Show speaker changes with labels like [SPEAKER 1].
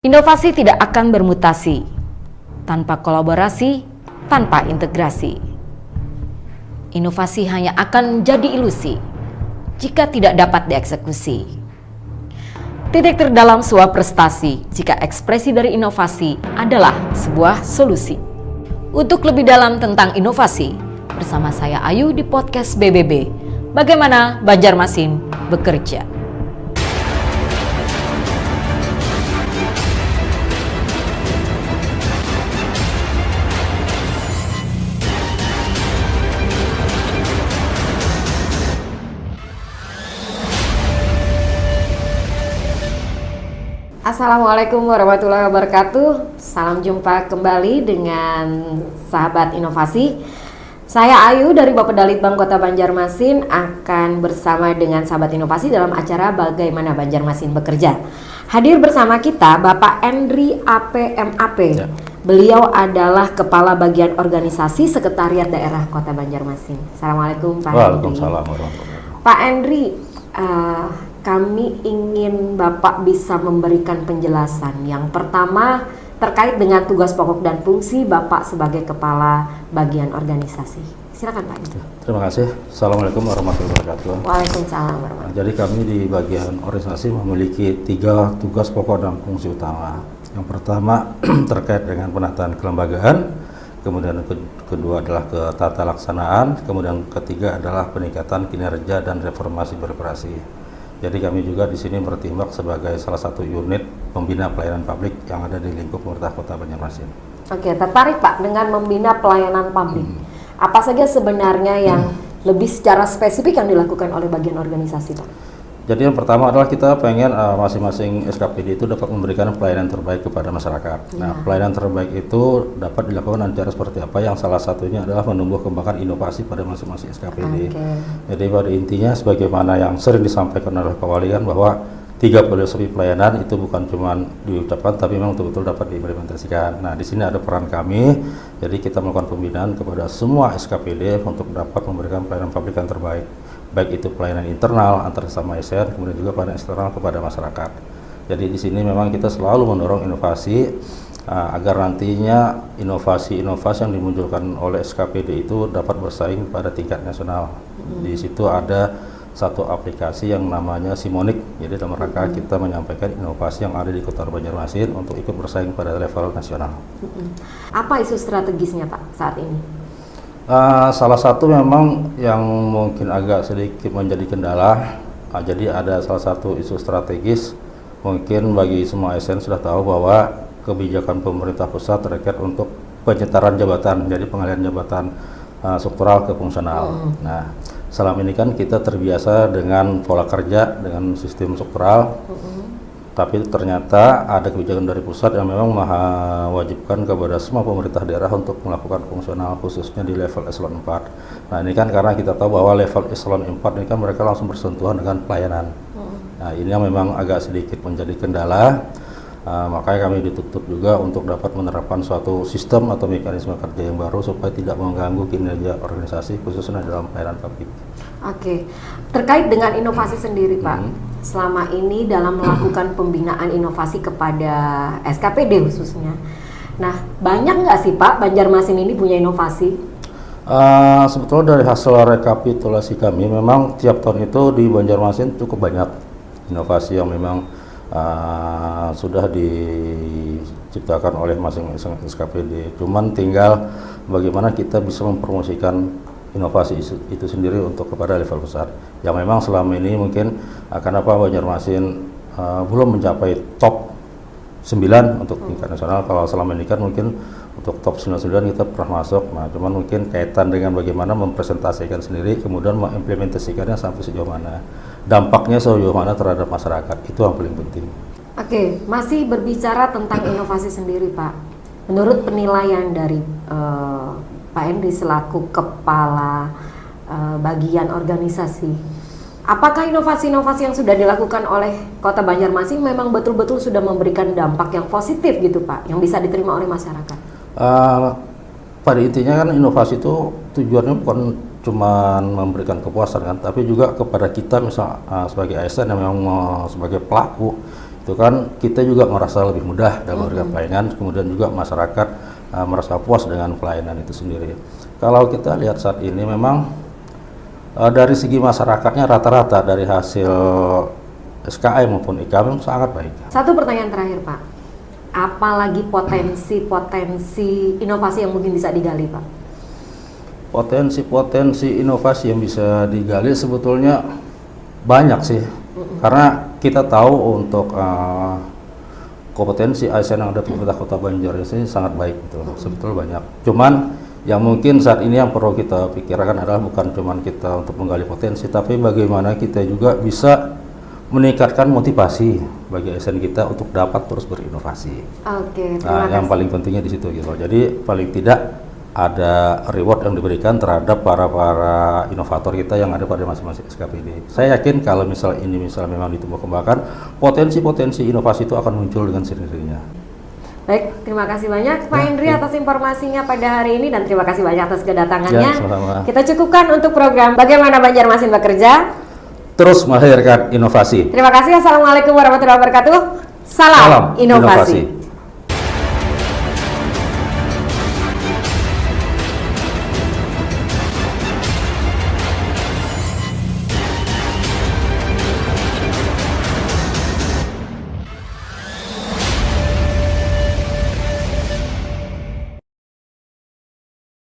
[SPEAKER 1] Inovasi tidak akan bermutasi tanpa kolaborasi, tanpa integrasi. Inovasi hanya akan menjadi ilusi jika tidak dapat dieksekusi. Titik terdalam sebuah prestasi jika ekspresi dari inovasi adalah sebuah solusi. Untuk lebih dalam tentang inovasi, bersama saya Ayu di podcast BBB, Bagaimana Banjarmasin Bekerja. Assalamualaikum warahmatullahi wabarakatuh. Salam jumpa kembali dengan sahabat inovasi. Saya Ayu dari Bappedalit Bank Kota Banjarmasin akan bersama dengan sahabat inovasi dalam acara Bagaimana Banjarmasin Bekerja. Hadir bersama kita Bapak Endri APMAP. Ya. Beliau adalah Kepala Bagian Organisasi Sekretariat Daerah Kota Banjarmasin. Assalamualaikum Pak Endri.
[SPEAKER 2] Waalaikumsalam warahmatullahi wabarakatuh.
[SPEAKER 1] Pak Endri, kami ingin Bapak bisa memberikan penjelasan. Yang pertama terkait dengan tugas pokok dan fungsi Bapak sebagai Kepala Bagian Organisasi. Silakan Pak.
[SPEAKER 2] Terima kasih. Assalamualaikum warahmatullahi wabarakatuh.
[SPEAKER 1] Waalaikumsalam warahmatullahi wabarakatuh.
[SPEAKER 2] Jadi kami di bagian organisasi memiliki 3 tugas pokok dan fungsi utama. Yang pertama terkait dengan penataan kelembagaan, kemudian kedua adalah ke tata laksanaan, kemudian ketiga adalah peningkatan kinerja dan reformasi birokrasi. Jadi kami juga di sini bertindak sebagai salah satu unit pembina pelayanan publik yang ada di lingkup pemerintah Kota Banjarmasin. Oke,
[SPEAKER 1] tertarik Pak dengan membina pelayanan publik. Apa saja sebenarnya yang lebih secara spesifik yang dilakukan oleh bagian organisasi Pak?
[SPEAKER 2] Jadi yang pertama adalah kita pengen masing-masing SKPD itu dapat memberikan pelayanan terbaik kepada masyarakat. Nah, pelayanan terbaik itu dapat dilakukan dengan cara seperti apa? Yang salah satunya adalah menumbuh kembangkan inovasi pada masing-masing SKPD. Jadi pada intinya sebagaimana yang sering disampaikan oleh Pak Wali kan bahwa 3 filosofi pelayanan itu bukan cuma diucapkan tapi memang betul-betul dapat diimplementasikan. Nah, di sini ada peran kami. Jadi kita melakukan pembinaan kepada semua SKPD untuk dapat memberikan pelayanan publik yang terbaik. Baik itu pelayanan internal antar sesama ASN, kemudian juga pelayanan eksternal kepada masyarakat. Jadi di sini memang kita selalu mendorong inovasi agar nantinya inovasi-inovasi yang dimunculkan oleh SKPD itu dapat bersaing pada tingkat nasional. Di situ ada satu aplikasi yang namanya Simonik. Jadi dalam rangka kita menyampaikan inovasi yang ada di Kota Banjarmasin untuk ikut bersaing pada level nasional.
[SPEAKER 1] Apa isu strategisnya Pak saat ini?
[SPEAKER 2] Salah satu memang yang mungkin agak sedikit menjadi kendala, jadi ada salah satu isu strategis, mungkin bagi semua ASN sudah tahu bahwa kebijakan pemerintah pusat terkait untuk penyetaran jabatan, jadi pengalihan jabatan struktural ke fungsional. Nah, selama ini kan kita terbiasa dengan pola kerja, dengan sistem struktural, tapi ternyata ada kebijakan dari pusat yang memang mewajibkan kepada semua pemerintah daerah untuk melakukan fungsional khususnya di level eselon 4. Nah, ini kan karena kita tahu bahwa level eselon 4 ini kan mereka langsung bersentuhan dengan pelayanan. Nah, ini yang memang agak sedikit menjadi kendala. Makanya kami ditutup juga untuk dapat menerapkan suatu sistem atau mekanisme kerja yang baru supaya tidak mengganggu kinerja organisasi khususnya dalam pelayanan publik.
[SPEAKER 1] Oke, terkait dengan inovasi sendiri Pak, selama ini dalam melakukan pembinaan inovasi kepada SKPD khususnya, nah banyak nggak sih Pak Banjarmasin ini punya inovasi?
[SPEAKER 2] Sebetulnya dari hasil rekapitulasi kami, memang tiap tahun itu di Banjarmasin cukup banyak inovasi yang memang sudah diciptakan oleh masing-masing SKPD. Cuman tinggal bagaimana kita bisa mempromosikan inovasi itu sendiri untuk kepada level besar. Yang memang selama ini mungkin kenapa Banjarmasin belum mencapai top 9 untuk tingkat nasional. Kalau selama ini kan mungkin untuk top 99 kita pernah masuk. Nah, cuman mungkin kaitan dengan bagaimana mempresentasikan sendiri, kemudian mengimplementasikannya sampai sejauh mana, dampaknya sejauh mana terhadap masyarakat, itu yang paling penting.
[SPEAKER 1] Oke, masih berbicara tentang inovasi sendiri Pak. Menurut penilaian dari Pak Endri selaku Kepala Bagian Organisasi, apakah inovasi-inovasi yang sudah dilakukan oleh Kota Banjarmasin memang betul-betul sudah memberikan dampak yang positif gitu Pak, yang bisa diterima oleh masyarakat?
[SPEAKER 2] Pada intinya kan inovasi itu tujuannya bukan cuma memberikan kepuasan kan, tapi juga kepada kita misal sebagai ASN yang memang sebagai pelaku itu itu kan kita juga merasa lebih mudah dalam memberikan pelayanan, kemudian juga masyarakat merasa puas dengan pelayanan itu sendiri. Kalau kita lihat saat ini memang dari segi masyarakatnya rata-rata dari hasil SKM maupun IKM sangat baik.
[SPEAKER 1] Satu pertanyaan terakhir Pak, apalagi potensi inovasi yang mungkin bisa digali Pak?
[SPEAKER 2] Potensi inovasi yang bisa digali sebetulnya banyak sih, karena kita tahu untuk kompetensi ASN yang ada di pemerintah Kota Banjarmasin sangat baik, gitu. Sebetulnya banyak. Cuman yang mungkin saat ini yang perlu kita pikirkan adalah bukan cuman kita untuk menggali potensi, tapi bagaimana kita juga bisa meningkatkan motivasi bagi ASN kita untuk dapat terus berinovasi.
[SPEAKER 1] Oke,
[SPEAKER 2] Nah, yang paling pentingnya di situ gitu. Jadi paling tidak ada reward yang diberikan terhadap para inovator kita yang ada pada masing-masing SKPD. Saya yakin kalau misalnya memang ditumbuh kembangkan, potensi inovasi itu akan muncul dengan sendirinya.
[SPEAKER 1] Baik, terima kasih banyak Pak Hendri atas informasinya pada hari ini dan terima kasih banyak atas kedatangannya.
[SPEAKER 2] Ya, sama-sama.
[SPEAKER 1] Kita cukupkan untuk program Bagaimana Banjarmasin Bekerja.
[SPEAKER 2] Terus melahirkan inovasi.
[SPEAKER 1] Terima kasih. Assalamualaikum warahmatullahi wabarakatuh. Salam inovasi.